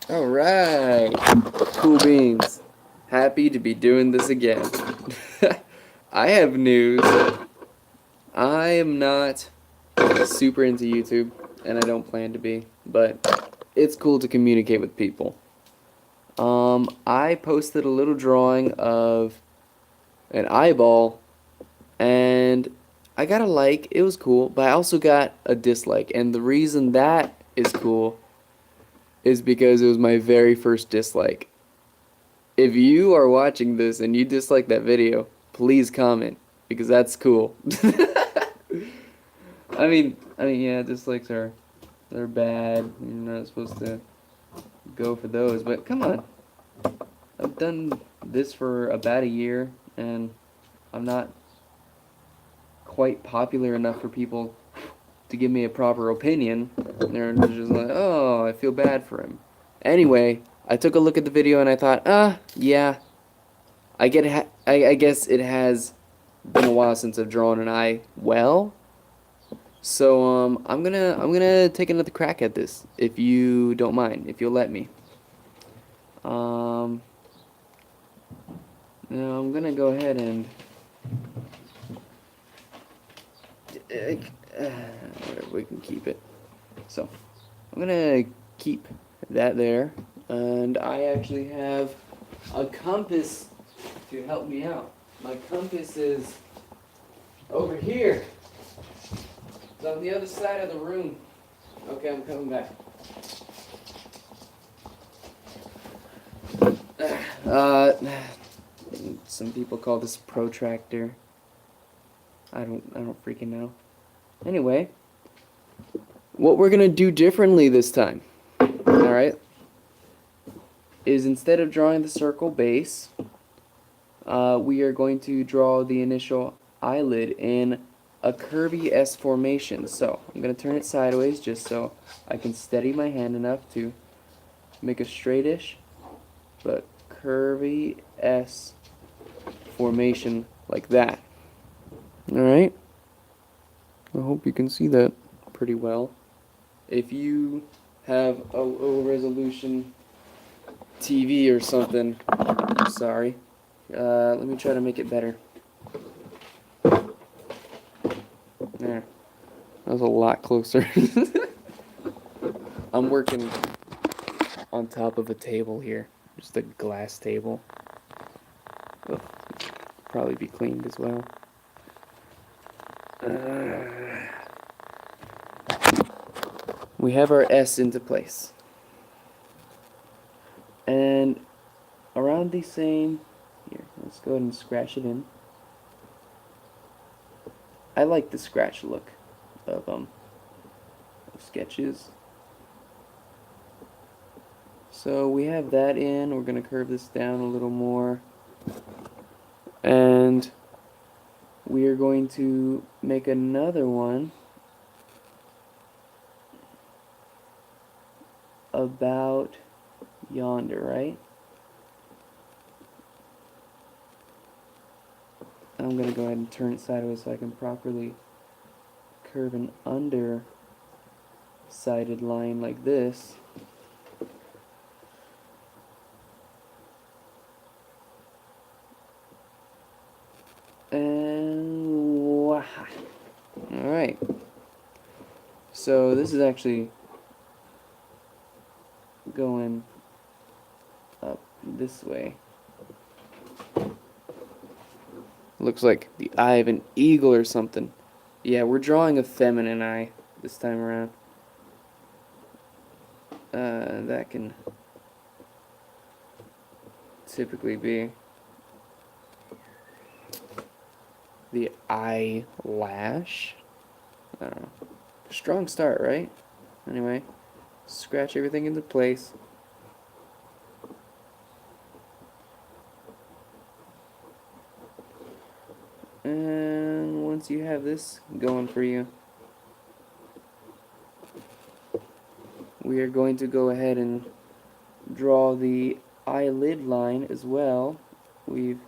Alright, cool beans. Happy to be doing this again. I have news. I am not super into YouTube, and I don't plan to be, but it's cool to communicate with people. I posted a little drawing of an eyeball, and I got a like, it was cool, but I also got a dislike, and the reason that is cool is because it was my very first dislike. If you are watching this and you dislike that video, please comment because that's cool. Yeah, dislikes are they're bad. You're not supposed to go for those, but come on. I've done this for about a year and I'm not quite popular enough for people to give me a proper opinion. They're just like, "Oh, I feel bad for him." Anyway, I took a look at the video and I thought, yeah, I guess it has been a while since I've drawn an eye well. So I'm gonna take another crack at this if you don't mind, if you'll let me. Um, Now I'm gonna go ahead and whatever, we can keep it. So I'm gonna keep that there, and I actually have a compass to help me out. My compass is over here. It's on the other side of the room. Okay, I'm coming back. Uh, some people call this protractor. I don't freaking know. Anyway, what we're gonna do differently this time, alright, is instead of drawing the circle base, we are going to draw the initial eyelid in a curvy S formation. So I'm gonna turn it sideways just so I can steady my hand enough to make a straightish but curvy S formation like that. Alright, I hope you can see that pretty well. If you have a low resolution TV or something, I'm sorry. Let me try to make it better. There, that was a lot closer. I'm working on top of a table here, just a glass table. Ugh, probably be cleaned as well. We have our S into place. And around the same, here, let's go ahead and scratch it in. I like the scratch look of sketches. So we have that in. We're going to curve this down a little more. And we are going to make another one about yonder, right? I'm going to go ahead and turn it sideways so I can properly curve an undersided line like this. And waha. Alright. So this is actually going up this way. Looks like the eye of an eagle or something. Yeah, we're drawing a feminine eye this time around. That can typically be the eyelash. I don't know. Strong start, right? Anyway, scratch everything into place. And once you have this going for you, we are going to go ahead and draw the eyelid line as well. We've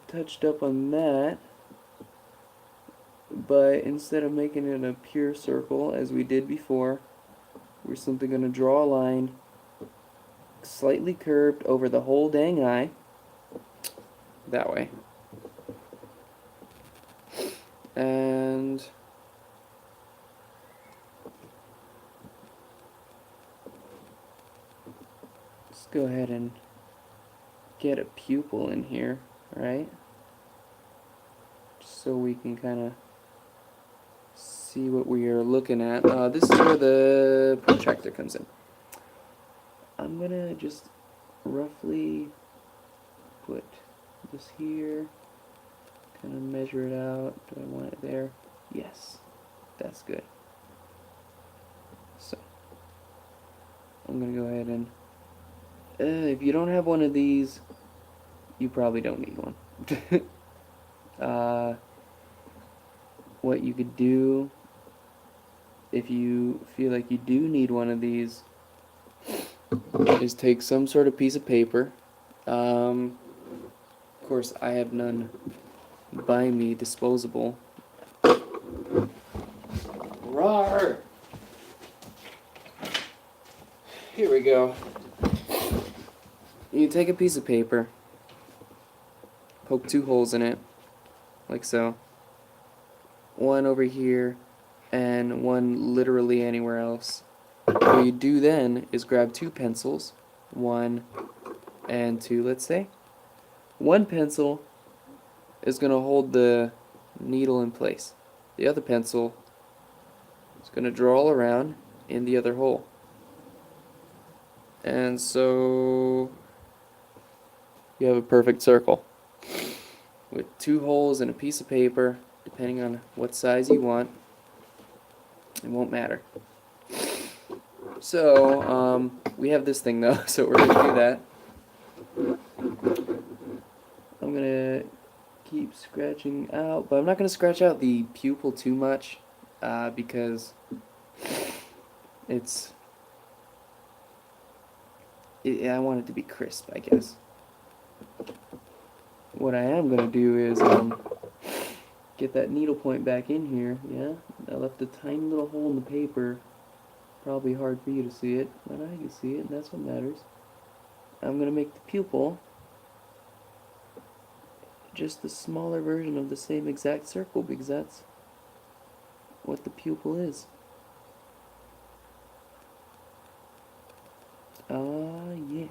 touched up on that, but instead of making it a pure circle as we did before, we're simply going to draw a line slightly curved over the whole dang eye. That way. And let's go ahead and get a pupil in here, right? Just so we can kind of see what we are looking at. This is where the protractor comes in. I'm gonna just roughly put this here, kind of measure it out. Do I want it there? Yes, that's good. So I'm gonna go ahead and if you don't have one of these, you probably don't need one. What you could do, if you feel like you do need one of these, is take some sort of piece of paper. Of course, I have none by me disposable. Rawr! Here we go. You take a piece of paper, poke 2 holes in it, like so. One over here, and one literally anywhere else. What you do then is grab 2 pencils, 1 and 2, let's say. One pencil is going to hold the needle in place. The other pencil is going to draw all around in the other hole. And so you have a perfect circle with 2 holes and a piece of paper, depending on what size you want. It won't matter. So we have this thing though, so we're gonna do that. I'm gonna keep scratching out, but I'm not gonna scratch out the pupil too much because I want it to be crisp, I guess. What I am gonna do is get that needle point back in here. Yeah, I left a tiny little hole in the paper. Probably hard for you to see it, but I can see it, and that's what matters. I'm gonna make the pupil just the smaller version of the same exact circle, because that's what the pupil is. Yeah.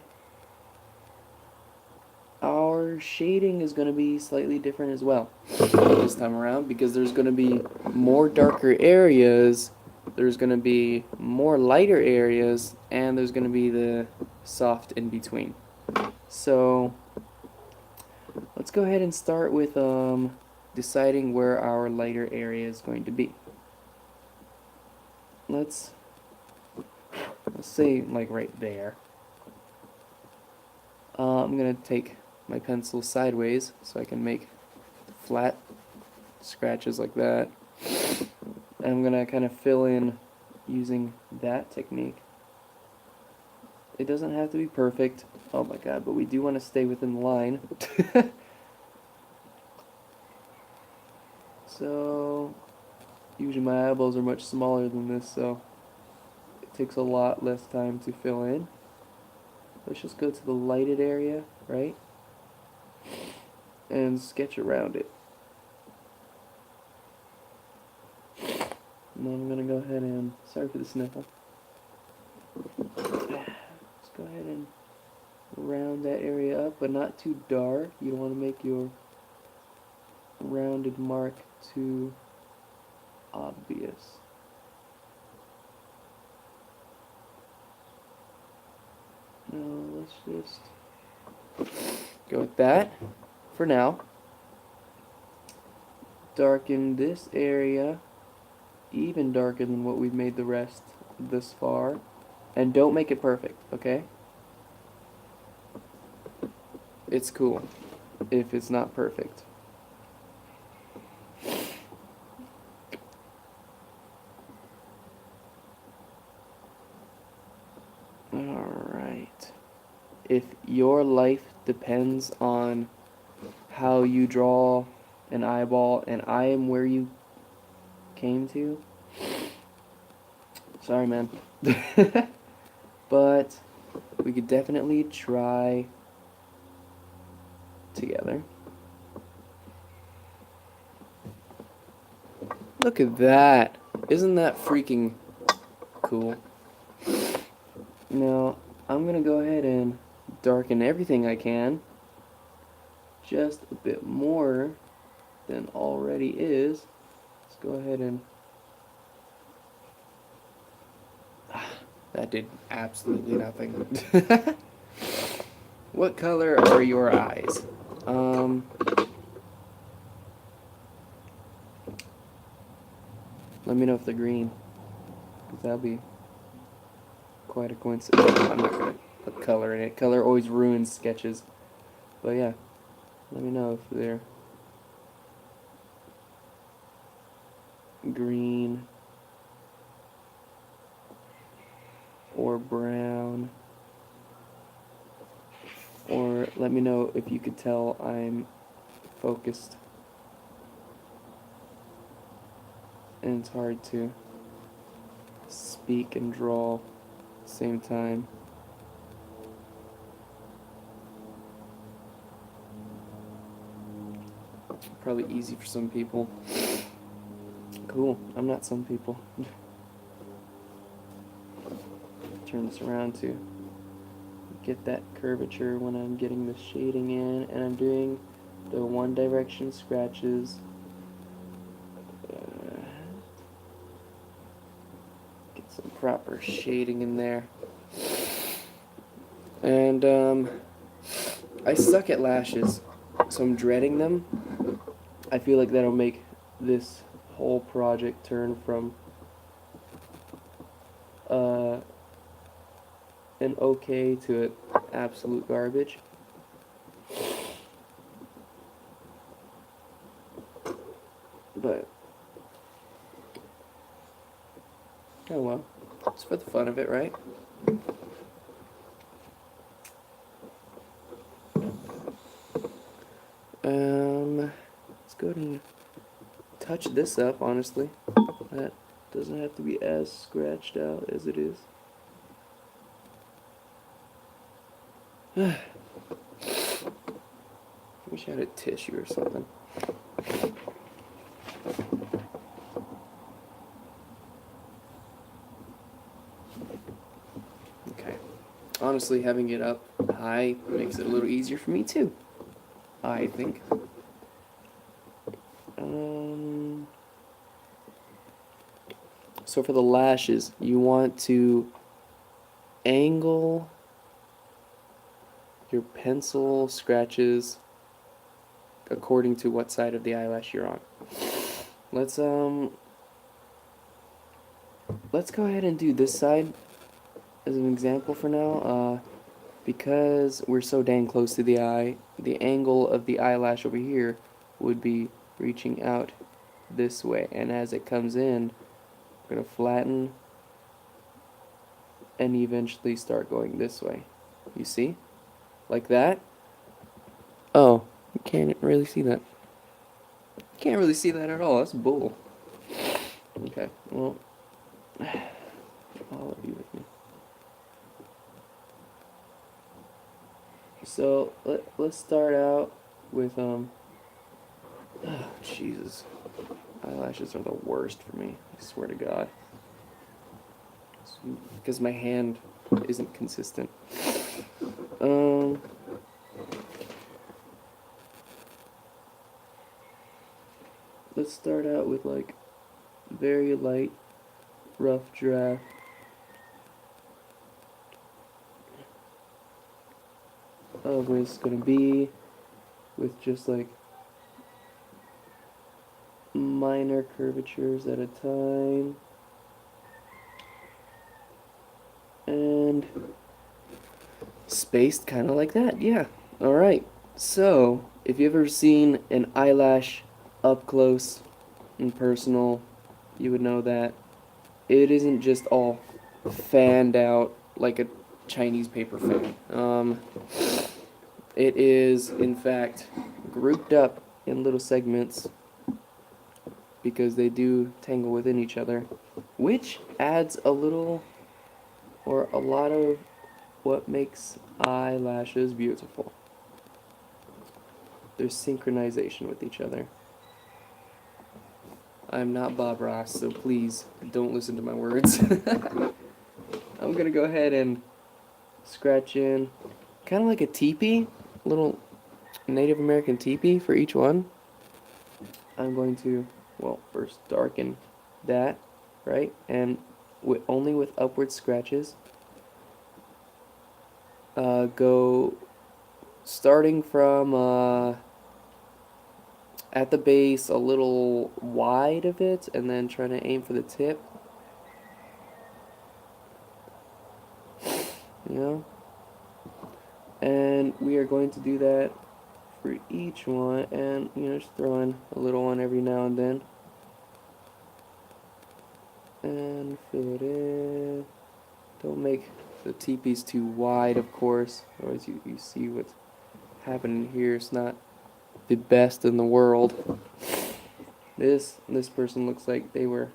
Our shading is going to be slightly different as well this time around, because there's going to be more darker areas, there's going to be more lighter areas, and there's going to be the soft in between. So let's go ahead and start with deciding where our lighter area is going to be. Let's say like right there. I'm going to take my pencil sideways so I can make flat scratches like that. And I'm going to kind of fill in using that technique. It doesn't have to be perfect. Oh my god, but we do want to stay within the line. So, usually my eyeballs are much smaller than this, so it takes a lot less time to fill in. Let's just go to the lighted area, right? And sketch around it. And then I'm going to go ahead and, sorry for the sniffle. Let's go ahead and round that area up, but not too dark. You don't want to make your rounded mark too obvious. No, let's just go with that for now. Darken this area even darker than what we've made the rest this far. And don't make it perfect, okay? It's cool if it's not perfect. Alright. If your life depends on how you draw an eyeball and I am where you came to, sorry man. But we could definitely try together. Look at that. Isn't that freaking cool? Now, I'm going to go ahead and darken everything I can. Just a bit more than already is. Let's go ahead and... That did absolutely nothing. What color are your eyes? Let me know if they're green, because that'll be quite a coincidence. I'm not going to put color in it. Color always ruins sketches. But yeah, let me know if they're green or brown. Or let me know if you could tell I'm focused. And it's hard to speak and draw at the same time. Probably easy for some people. Cool, I'm not some people. Turn this around to get that curvature when I'm getting the shading in, and I'm doing the one direction scratches. Get some proper shading in there. And I suck at lashes, so I'm dreading them. I feel like that'll make this whole project turn from an okay to an absolute garbage. But oh well, it's for the fun of it, right? Let's go and touch this up, honestly. That doesn't have to be as scratched out as it is. Wish I had a tissue or something. Okay. Honestly, having it up high makes it a little easier for me too, I think. So for the lashes, you want to angle your pencil scratches according to what side of the eyelash you're on. Let's go ahead and do this side as an example for now. Because we're so dang close to the eye, the angle of the eyelash over here would be reaching out this way, and as it comes in, we're going to flatten and eventually start going this way. You see? Like that. Oh, you can't really see that. Can't really see that at all. That's bull. Okay, well, I'll let you with me. So let's start out with oh, Jesus, eyelashes are the worst for me. I swear to God, because my hand isn't consistent. Let's start out with like very light, rough draft. Of where it's gonna be, with just like minor curvatures at a time, and spaced kind of like that. Yeah. All right. So if you've ever seen an eyelash up close and personal, you would know that it isn't just all fanned out like a Chinese paper fan. It is, in fact, grouped up in little segments because they do tangle within each other, which adds a little or a lot of what makes eyelashes beautiful. There's synchronization with each other. I'm not Bob Ross, so please don't listen to my words. I'm gonna go ahead and scratch in kind of like a teepee, little Native American teepee for each one. I'm going to, well, first darken that, right? And only with upward scratches. Go starting from at the base a little wide of it, and then trying to aim for the tip. You know? And we are going to do that for each one, and just throw in a little one every now and then. And fill it in. Don't make the teepees too wide, of course, otherwise you see what's happening here. It's not the best in the world. This person looks like they were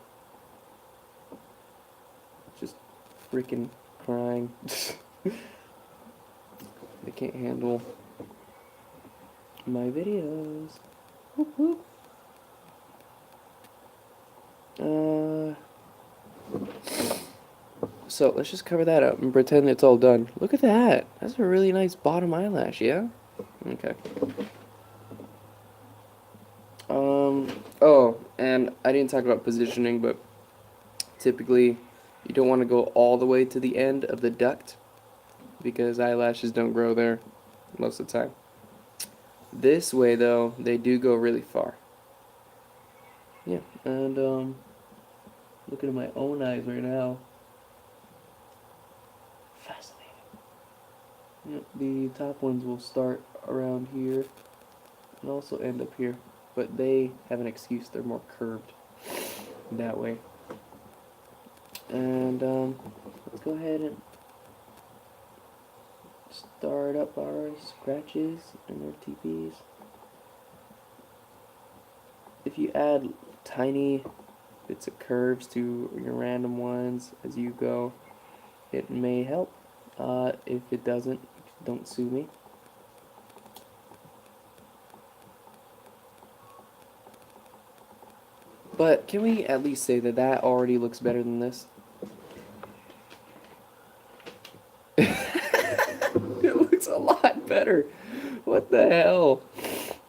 just freaking crying. They can't handle my videos. Whoop, whoop. So let's just cover that up and pretend it's all done. Look at that. That's a really nice bottom eyelash, yeah? Okay. Oh, and I didn't talk about positioning, but typically you don't want to go all the way to the end of the duct because eyelashes don't grow there most of the time. This way, though, they do go really far. Yeah, and looking at my own eyes right now. Fascinating. Yep, the top ones will start around here and also end up here, but they have an excuse. They're more curved that way. And let's go ahead and start up our scratches and our TPs. If you add tiny bits of curves to your random ones as you go, it may help. If it doesn't, don't sue me. But can we at least say that that already looks better than this? It looks a lot better. What the hell?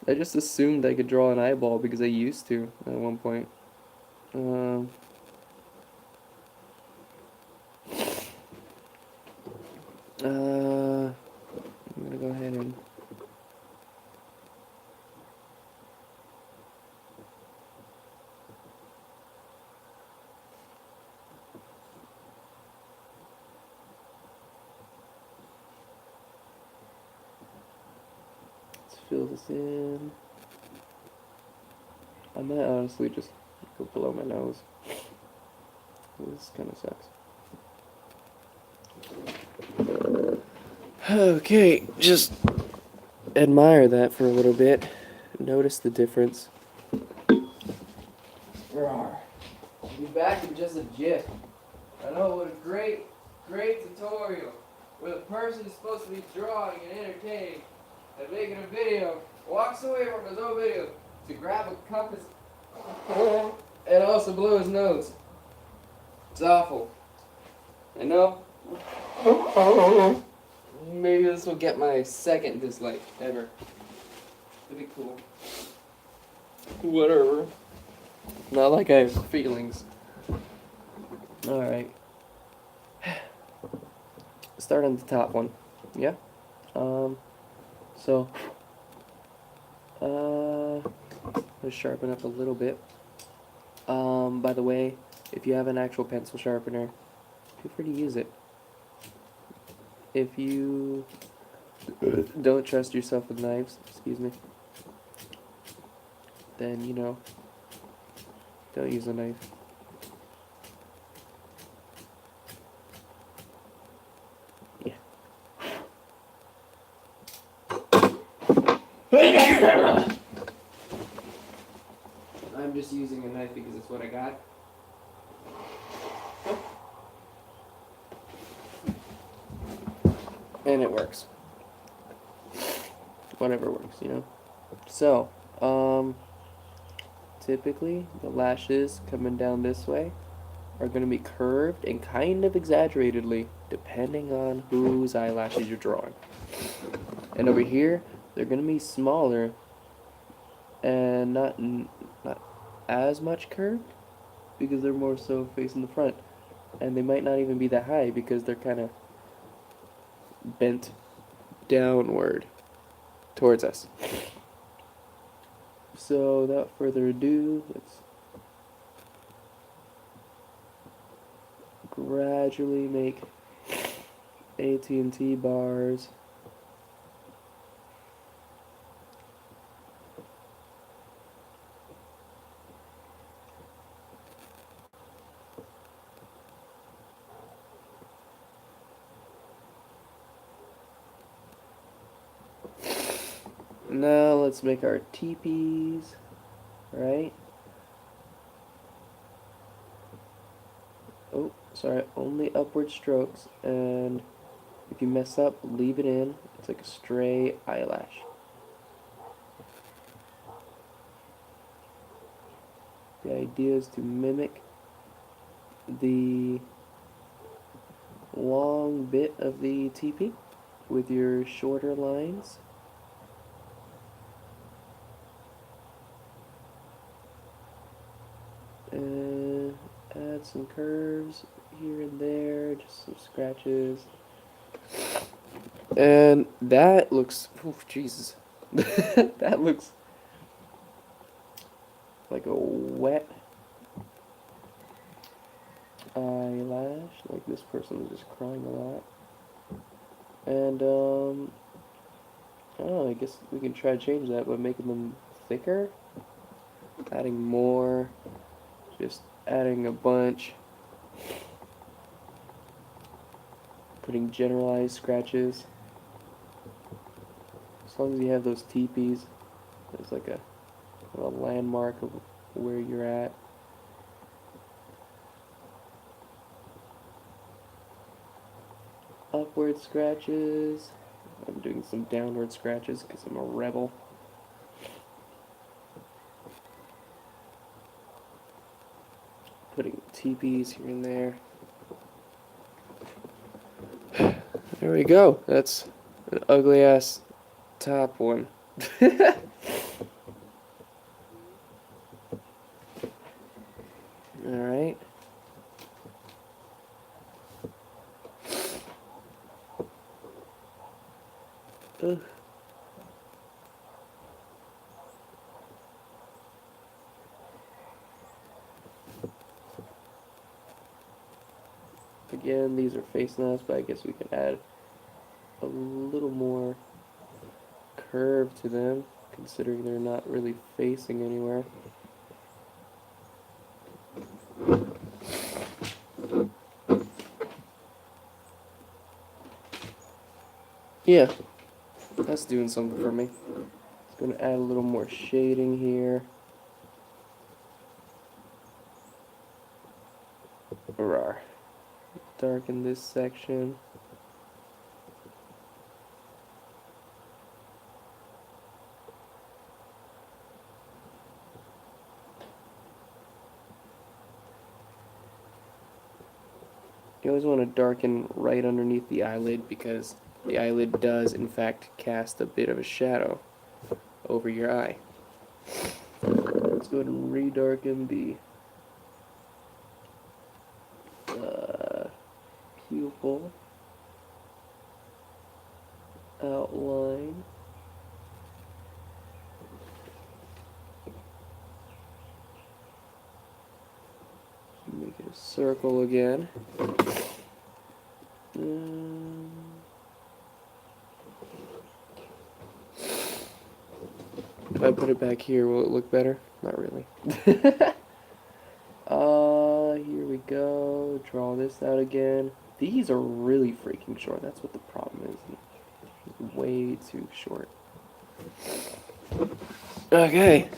I just assumed I could draw an eyeball because I used to at one point. I'm gonna go ahead and let's fill this in. I might honestly just go below my nose. This kind of sucks. Okay, just admire that for a little bit. Notice the difference. I'll be back in just a jiff. I know, what a great tutorial where the person is supposed to be drawing and entertaining and making a video walks away from his own video to grab a compass and also blow his nose. It's awful. I know. Maybe this will get my second dislike ever. It'd be cool. Whatever. Not like I have feelings. Alright. Start on the top one. Yeah? Let's sharpen up a little bit. By the way, if you have an actual pencil sharpener, feel free to use it. If you don't trust yourself with knives, excuse me, then, don't use a knife. Yeah. I'm just using a knife because it's what I got. And it works. Whatever works, you know. So, typically the lashes coming down this way are going to be curved and kind of exaggeratedly depending on whose eyelashes you're drawing. And over here, they're going to be smaller and not as much curved because they're more so facing the front. And they might not even be that high because they're kind of bent downward towards us. So without further ado, let's gradually make AT&T bars. Now let's make our teepees, right? Oh, sorry, only upward strokes, and if you mess up, leave it in. It's like a stray eyelash. The idea is to mimic the long bit of the teepee with your shorter lines. And add some curves here and there, just some scratches. And that looks, oh Jesus, that looks like a wet eyelash, like this person was just crying a lot. And, I don't know, I guess we can try to change that by making them thicker, adding more, just adding a bunch, putting generalized scratches. As long as you have those teepees, there's like a landmark of where you're at. Upward scratches. I'm doing some downward scratches because I'm a rebel. Putting teepees here and there. There we go. That's an ugly ass top one. Alright. Ugh. Again, these are facing us, but I guess we can add a little more curve to them, considering they're not really facing anywhere. Yeah, that's doing something for me. It's going to add a little more shading here. Rawr. Darken this section. You always want to darken right underneath the eyelid because the eyelid does in fact cast a bit of a shadow over your eye. Let's go ahead and redarken the pupil outline. Make it a circle again. If I put it back here, will it look better? Not really. Here we go. Draw this out again. These are really freaking short. That's what the problem is. Way too short. Okay.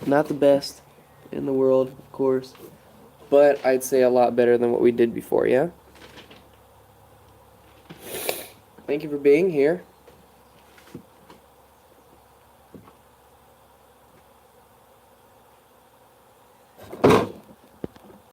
Not the best in the world, of course, but I'd say a lot better than what we did before, yeah? Thank you for being here.